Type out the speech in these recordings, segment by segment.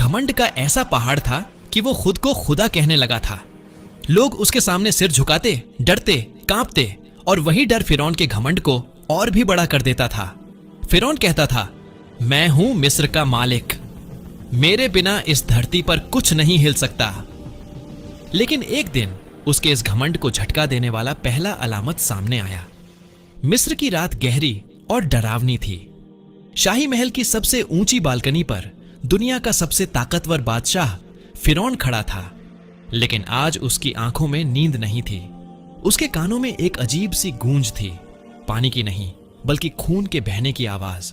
घमंड का ऐसा पहाड़ था कि वो खुद को खुदा कहने लगा था। लोग उसके सामने सिर झुकाते, डरते, कांपते, और वही डर फिरौन के घमंड को और भी बड़ा कर देता था। फिरौन कहता था, मैं हूं मिस्र का मालिक, मेरे बिना इस धरती पर कुछ नहीं हिल सकता। लेकिन एक दिन उसके इस घमंड को झटका देने वाला पहला अलामत सामने आया। मिस्र की रात गहरी और डरावनी थी। शाही महल की सबसे ऊंची बालकनी पर दुनिया का सबसे ताकतवर बादशाह फिरौन खड़ा था, लेकिन आज उसकी आंखों में नींद नहीं थी। उसके कानों में एक अजीब सी गूंज थी, पानी की नहीं बल्कि खून के बहने की आवाज।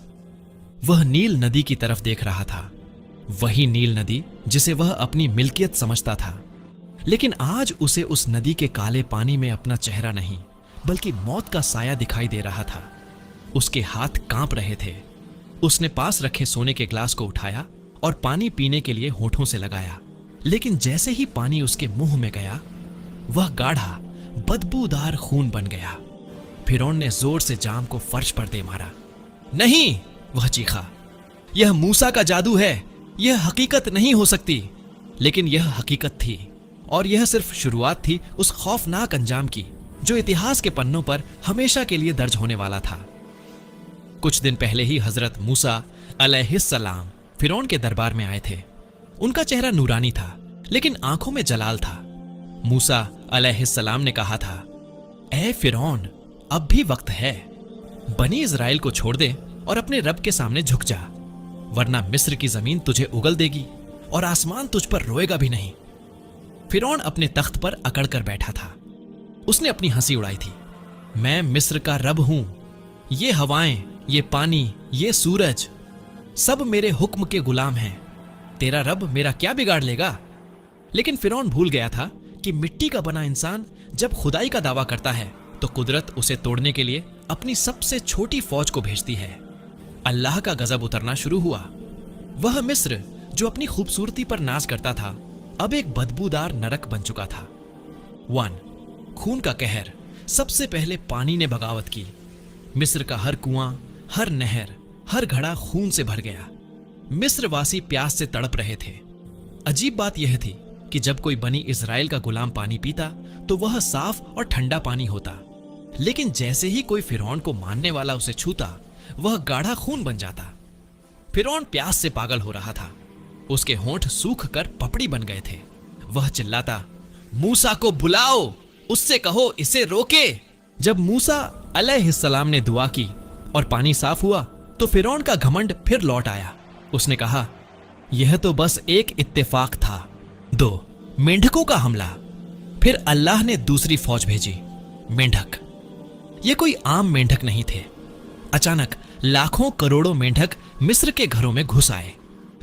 वह नील नदी की तरफ देख रहा था, वही नील नदी जिसे वह अपनी मिल्कियत समझता था। लेकिन आज उसे उस नदी के काले पानी में अपना चेहरा नहीं बल्कि मौत का साया दिखाई दे रहा था। उसके हाथ कांप रहे थे। उसने पास रखे सोने के ग्लास को उठाया और पानी पीने के लिए होठों से लगाया, लेकिन जैसे ही पानी उसके मुंह में गया, वह गाढ़ा बदबूदार खून बन गया। फिरौन ने जोर से जाम को फर्श पर दे मारा। नहीं, वह चीखा, यह मूसा का जादू है, यह हकीकत नहीं हो सकती। लेकिन यह हकीकत थी, और यह सिर्फ शुरुआत थी उस खौफनाक अंजाम की जो इतिहास के पन्नों पर हमेशा के लिए दर्ज होने वाला था। कुछ दिन पहले ही हजरत मूसा अलैहिस्सलाम फिरौन के दरबार में आए थे। उनका चेहरा नूरानी था, लेकिन आंखों में जलाल था। मूसा अलैहिस्सलाम ने कहा था, ऐ फिरौन, अब भी वक्त है, बनी इज़राइल को छोड़ दे और अपने रब के सामने झुक जा, वरना मिस्र की जमीन तुझे उगल देगी और आसमान तुझ पर रोएगा भी नहीं। फिरौन अपने तख्त पर अकड़ कर बैठा था। उसने अपनी हंसी उड़ाई थी। मैं मिस्र का रब हूं, ये हवाएं, ये पानी, ये सूरज सब मेरे हुक्म के गुलाम हैं। तेरा रब मेरा क्या बिगाड़ लेगा? लेकिन फिरौन भूल गया था कि मिट्टी का बना इंसान जब खुदाई का दावा करता है तो कुदरत उसे तोड़ने के लिए अपनी सबसे छोटी फौज को भेजती है। अल्लाह का गजब उतरना शुरू हुआ। वह मिस्र जो अपनी खूबसूरती पर नाज करता था, अब एक बदबूदार नरक बन चुका था। 1. खून का कहर। सबसे पहले पानी ने बगावत की। मिस्र का हर कुआं, हर नहर, हर घड़ा खून से भर गया। मिस्रवासी प्यास से तड़प रहे थे। अजीब बात यह थी कि जब कोई बनी इज़राइल का गुलाम पानी पीता तो वह साफ और ठंडा पानी होता, लेकिन जैसे ही कोई फिरौन को मानने वाला उसे छूता, वह गाढ़ा खून बन जाता। फिरौन प्यास से पागल हो रहा था। उसके होंठ सूख कर पपड़ी बन गए थे। वह चिल्लाता, मूसा को बुलाओ, उससे कहो इसे रोके। जब मूसा अलैहिस्सलाम ने दुआ की और पानी साफ हुआ तो फिरौन का घमंड फिर लौट आया। उसने कहा, यह तो बस एक इत्तेफाक था। 2. मेंढकों का हमला। फिर अल्लाह ने दूसरी फौज भेजी। मेंढक। ये कोई आम मेंढक नहीं थे। अचानक लाखों करोड़ों मेंढक मिस्र के घरों में घुस आए।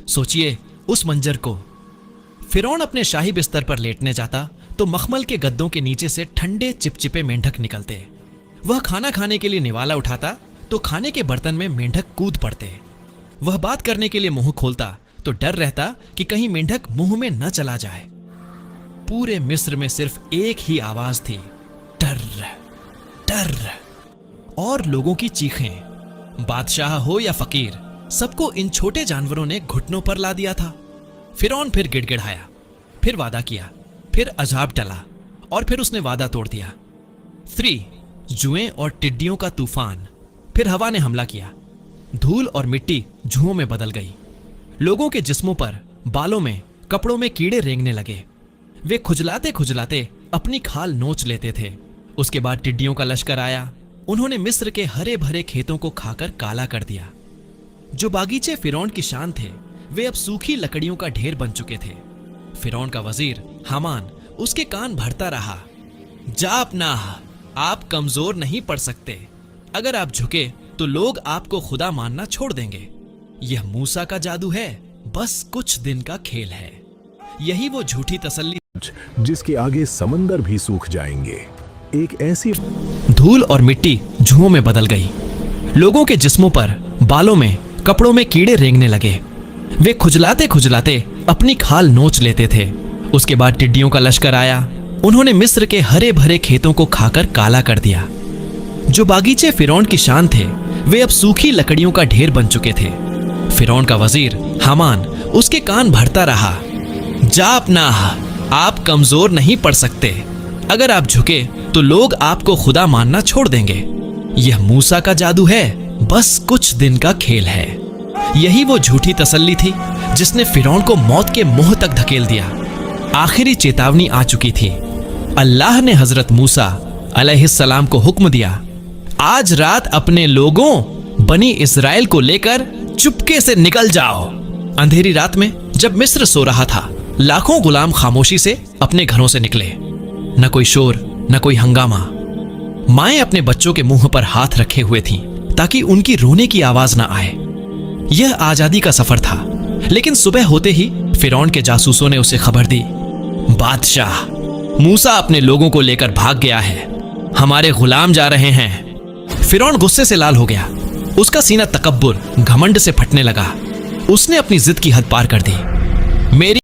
सोचिए उस मंजर को। फिरौन अपने शाही बिस्तर पर लेटने जाता तो मखमल के गद्दों के नीचे से ठंडे चिपचिपे मेंढक निकलते। वह खाना खाने के लिए निवाला उठाता तो खाने के बर्तन में मेंढक कूद पड़ते। वह बात करने के लिए मुंह खोलता तो डर रहता कि कहीं मेंढक मुंह में न चला जाए। पूरे मिस्र में सिर्फ एक ही आवाज थी, डर डर। और लोगों की चीखें। बादशाह हो या फकीर, सबको इन छोटे जानवरों ने घुटनों पर ला दिया था। फिरौन फिर गिड़गिड़ाया, फिर वादा किया, फिर अजाब टला, और फिर उसने वादा तोड़ दिया। 3. जुएं और टिड्डियों का तूफान। फिर हवा ने हमला किया। धूल और मिट्टी जुओं में बदल गई। लोगों के जिस्मों पर, बालों में, कपड़ों में कीड़े रेंगने लगे। वे खुजलाते खुजलाते अपनी खाल नोच लेते थे। उसके बाद टिड्डियों का लश्कर आया। उन्होंने मिस्र के हरे भरे खेतों को खाकर काला कर दिया। जो बागीचे फिरौन की शान थे, वे अब सूखी लकड़ियों का ढेर बन चुके थे। फिरौन का वजीर हामान उसके कान भरता रहा। जापनाह, आप कमजोर नहीं पड़ सकते। अगर आप झुके तो लोग आपको खुदा मानना छोड़ देंगे। यह मूसा का जादू है, बस कुछ दिन का खेल है। यही वो झूठी तसल्ली जिसके आगे समंदर भी सूख जाएंगे। एक ऐसी धूल और मिट्टी जुओं में बदल गई। लोगों के जिस्मों पर, बालों में, कपड़ों में कीड़े रेंगने लगे। वे खुजलाते खुजलाते अपनी खाल नोच लेते थे। उसके बाद टिड्डियों का लश्कर आया। उन्होंने मिस्र के हरे भरे खेतों को खाकर काला कर दिया। जो बागीचे फिरौन की शान थे, वे अब सूखी लकड़ियों का ढेर बन चुके थे। फिरौन का वजीर हामान उसके कान भरता रहा, जा अपना, आप कमजोर नहीं पड़ सकते। अगर आप झुके तो लोग आपको खुदा मानना छोड़ देंगे। यह मूसा का जादू है, बस कुछ दिन का खेल है। यही वो झूठी तसल्ली थी जिसने फिरौन को मौत के मुंह तक धकेल दिया। आखिरी चेतावनी आ चुकी थी। अल्लाह ने हजरत मूसा अलैहिस्सलाम को हुक्म दिया, आज रात अपने लोगों बनी इस्राएल को लेकर चुपके से निकल जाओ। अंधेरी रात में जब मिस्र सो रहा था, लाखों गुलाम खामोशी से अपने घरों से निकले। न कोई शोर, न कोई हंगामा। माएं अपने बच्चों के मुंह पर हाथ रखे हुए थीं ताकि उनकी रोने की आवाज ना आए। यह आजादी का सफर था। लेकिन सुबह होते ही फिरौन के जासूसों ने उसे खबर दी, बादशाह, मूसा अपने लोगों को लेकर भाग गया है, हमारे गुलाम जा रहे हैं। फिरौन गुस्से से लाल हो गया। उसका सीना तकब्बुर, घमंड से फटने लगा। उसने अपनी जिद की हद पार कर दी। मेरी